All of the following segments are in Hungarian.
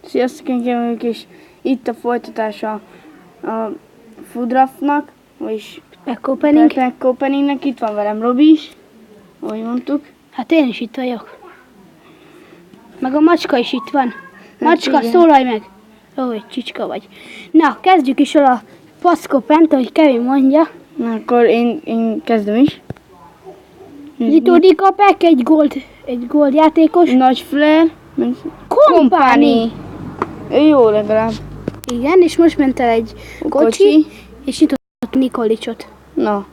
Sziasztok, engem vagyok, és itt a folytatása a Foodraftnak, vagyis Pack-Openingnek. Itt van velem Robi is, ahogy mondtuk. Hát én is itt vagyok. Meg a macska is itt van. Macska, igen. szólalj meg! Ó, hogy csicska vagy. Na, kezdjük is el a Pack-Opent, ahogy Kevin mondja. Na, akkor én kezdem is. Nyitódik a pack, egy gold játékos. Nagy Flair, meg Kompáni! Ő jó legalább. Igen, és most ment el egy kocsi, és nyitott Nikolicsot. Na,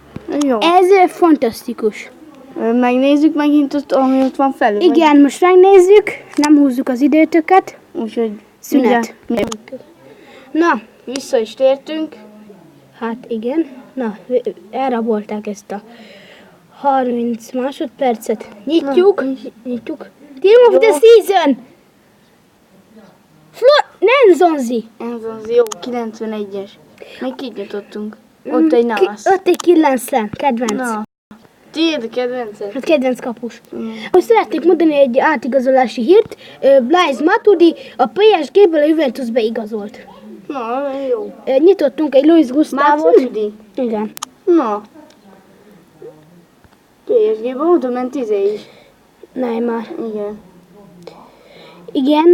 jó. Ez fantasztikus. Megnézzük megint azt, ami ott van felül. Igen, most megnézzük, nem húzzuk az időtöket. Úgyhogy Szünet. Na, vissza is tértünk. hát igen. Na, elrabolták ezt a 30 másodpercet. Nyitjuk. Nyitjuk. Team of the season! Nenzonzi! Ez az jó, 91-es. Még így nyitottunk. Ott egy Navas. Ott egy Killensen, kedvenc. Na. Tiéd a kedvenced? Hát kedvenc kapus. Most szeretnék mondani egy átigazolási hírt. Blaise Matuidi a PSG-ből a Juventusbe igazolt. Na, jó. Nyitottunk egy Luis Gustávot. Matuidi? Igen. Na. PSG-be oda ment 10 is. Neymar. Igen. Igen.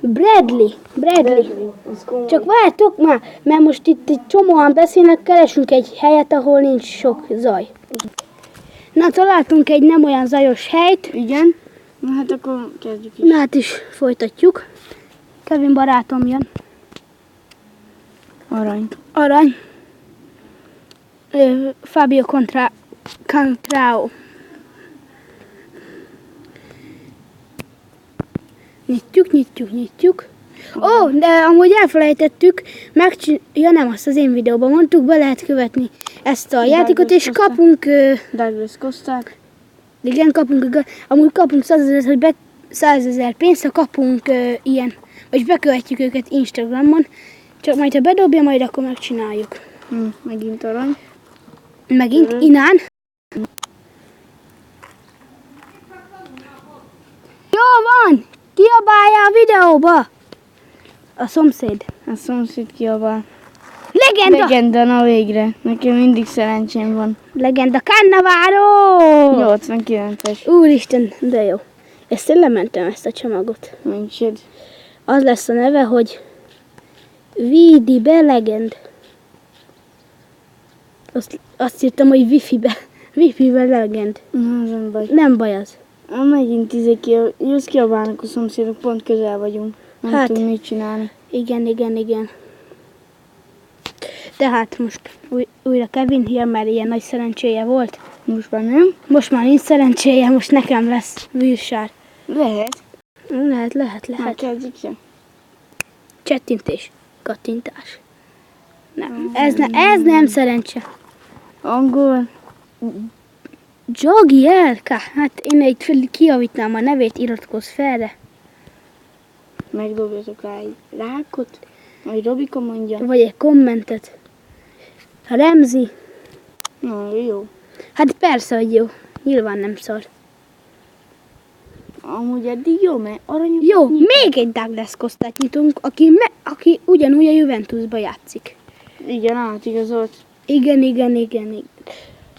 Bradley. Ez komoly. Csak várjátok már, mert most itt egy csomóan beszélnek, keresünk egy helyet, ahol nincs sok zaj. Na, találtunk egy nem olyan zajos helyt. Igen. Na hát akkor kezdjük is. Na hát is folytatjuk. Kevin barátom jön. Arany. Fabio Contrao. Nyitjuk. Ó, de amúgy elfelejtettük, ja nem, azt az én videóban mondtuk, be lehet követni ezt a játékot, és kapunk... Douglas Costát. Igen, amúgy kapunk 100 000 pénzt, ha kapunk ilyen, vagy bekövetjük őket Instagramon, csak majd ha bedobja, majd akkor megcsináljuk. Megint arany. Megint Inán. Jó van! Kiabálja a videóba! A szomszéd. A szomszéd kiabál. Legenda! Na végre. Nekem mindig szerencsém van. Legenda Cannavaro! 89-es. Úristen, de jó. Ezt én lementem ezt a csomagot. Mentsed. Az lesz a neve, hogy Wifi-be Legend. Azt írtam, hogy Wifi-be Legend. Nem baj. Nem baj az. Megint jössz kiabálnak a szomszédok, pont közel vagyunk. Nem tudunk mit csinálni. Igen. De hát most újra Kevin jön, mert ilyen nagy szerencséje volt. Most már nem? Most már nincs szerencséje, most nekem lesz vűrsár. Lehet. Lehet. Kezdjük se. Csettintés. Kattintás. Nem. Ez nem szerencse. Angol. Jagielka. Hát én itt kijavítnám a nevét, iratkozz felre. Megdobjatok rá egy rákot, vagy Robika mondja. Vagy egy kommentet. Remzi. Na, jó. Hát persze, hogy jó. Nyilván nem szar. Amúgy eddig jó, mert aranyos. Jó, még egy Douglas Costát nyitunk, aki ugyanúgy a Juventusba játszik. Igen, átigazolt. Igen.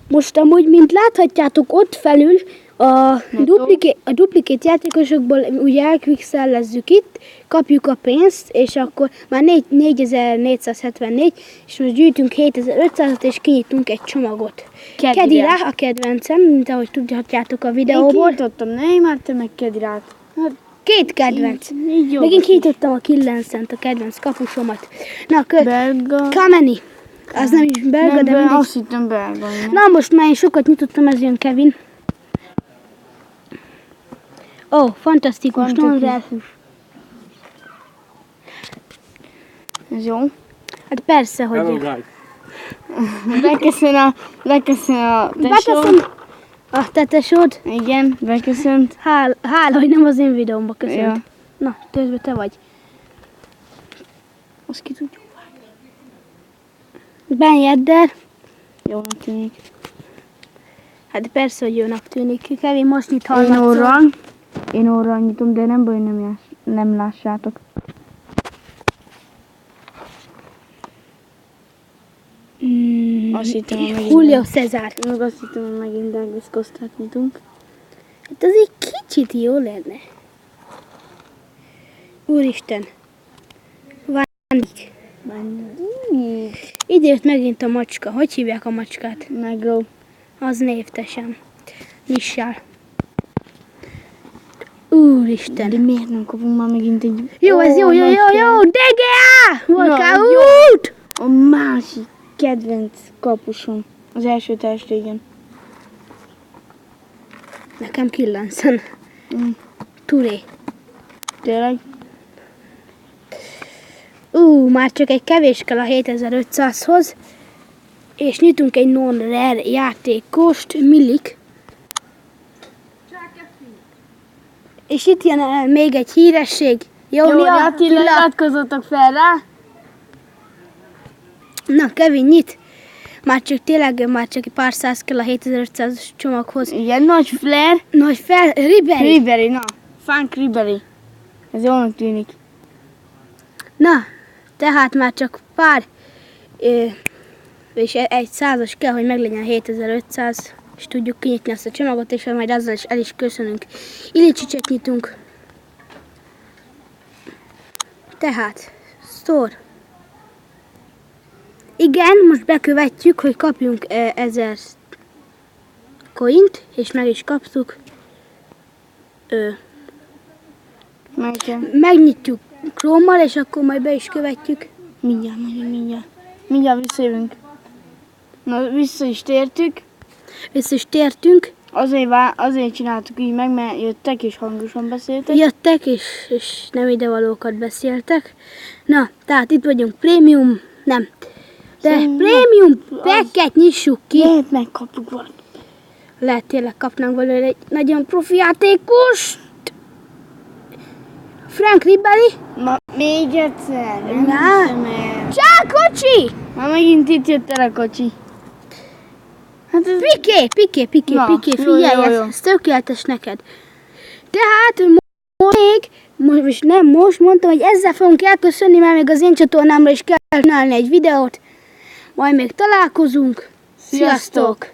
Most amúgy, mint láthatjátok ott felül, a duplikét játékosokból ugye elquickszellezzük itt, kapjuk a pénzt, és akkor már 4474, és most gyűjtünk 7500-at, és kinyitunk egy csomagot. Kedirá a kedvencem, mint ahogy tudhatjátok a videóból. Én kinyitottam Neymart, te meg Kedirát. Hát, Két kedvenc. így jó. Megint kinyitottam a Killensent, a kedvenc kapusomat. Na, Belga. Kameni. Az nem is belga, Nem, de mindig. azt hittem belga. Na, most már én sokat nyitottam, ez jön Kevin. Ó, fantasztikus. Ez jó. Hát persze, hogy Hello jó. guys. Beköszön a tesó. Beköszön a te tesód. Igen, beköszönt. Hála, hogy nem az én videómba köszönt. Ja. Na, közben te vagy. Azt ki tudjuk. Ben Yedder. Jónak tűnik. Hát persze, hogy jónak tűnik. Kevin most nyit Én orral nyitom, de nem baj, nem lássátok. Azt hittem, hogy megint Julio César. meg azt hittem, hogy megint Douglas Costát nyitunk. Hát az egy kicsit jó lenne. Úristen. Van. Ide jött megint a macska. Hogy hívják a macskát? Negro. Az névtesen. Michel. Úristen. De miért nem kapunk már megint egy... Jó, ez jó. Degea! Walkout! A másik kedvenc kapusom. Az első testrégen. Nekem Killanson. Touré. Tényleg? Már csak egy kevés kell a 7500-hoz. És nyitunk egy non-rare játékost, Milik. És itt jön el még egy híresség. Jó, Attila, iratkozzatok fel rá. Na, Kevin, nyit. Már csak pár száz kell a 7500-as csomaghoz. Igen, nagy flair. Nagy fel, Ribery. Ribery, na. Frank Ribery. Ez jól tűnik. Na, tehát már csak pár, és egy százas kell, hogy meglegyen 7500, és tudjuk kinyitni azt a csomagot, és majd azzal is el is köszönünk. Ilicsicset nyitunk. Tehát, store. Igen, most bekövetjük, hogy kapjunk 1000 coint, és meg is kaptuk. Megnyitjuk Chrome-mal, és akkor majd be is követjük. Mindjárt. Mindjárt visszajövünk. Na, vissza is tértünk. Azért csináltuk így meg, mert jöttek és hangosan beszéltek. Jöttek, és nem idevalókat beszéltek. Na, tehát itt vagyunk, prémium, nem. De prémium packet nyissuk ki. Lehet megkapjuk valamit. Lehet tényleg kapnánk belőle egy nagyon profi játékost. Frank Ribery. Ma még egyszer. Nem Na. hiszem el. Csá, kocsi! Már megint itt jött el a kocsi. Hát ez... Piqué, Na, figyelj, jó. ez tökéletes neked. Tehát most mondtam, hogy ezzel fogunk elköszönni, mert még az én csatornámra is kell csinálni egy videót. Majd még találkozunk. Sziasztok!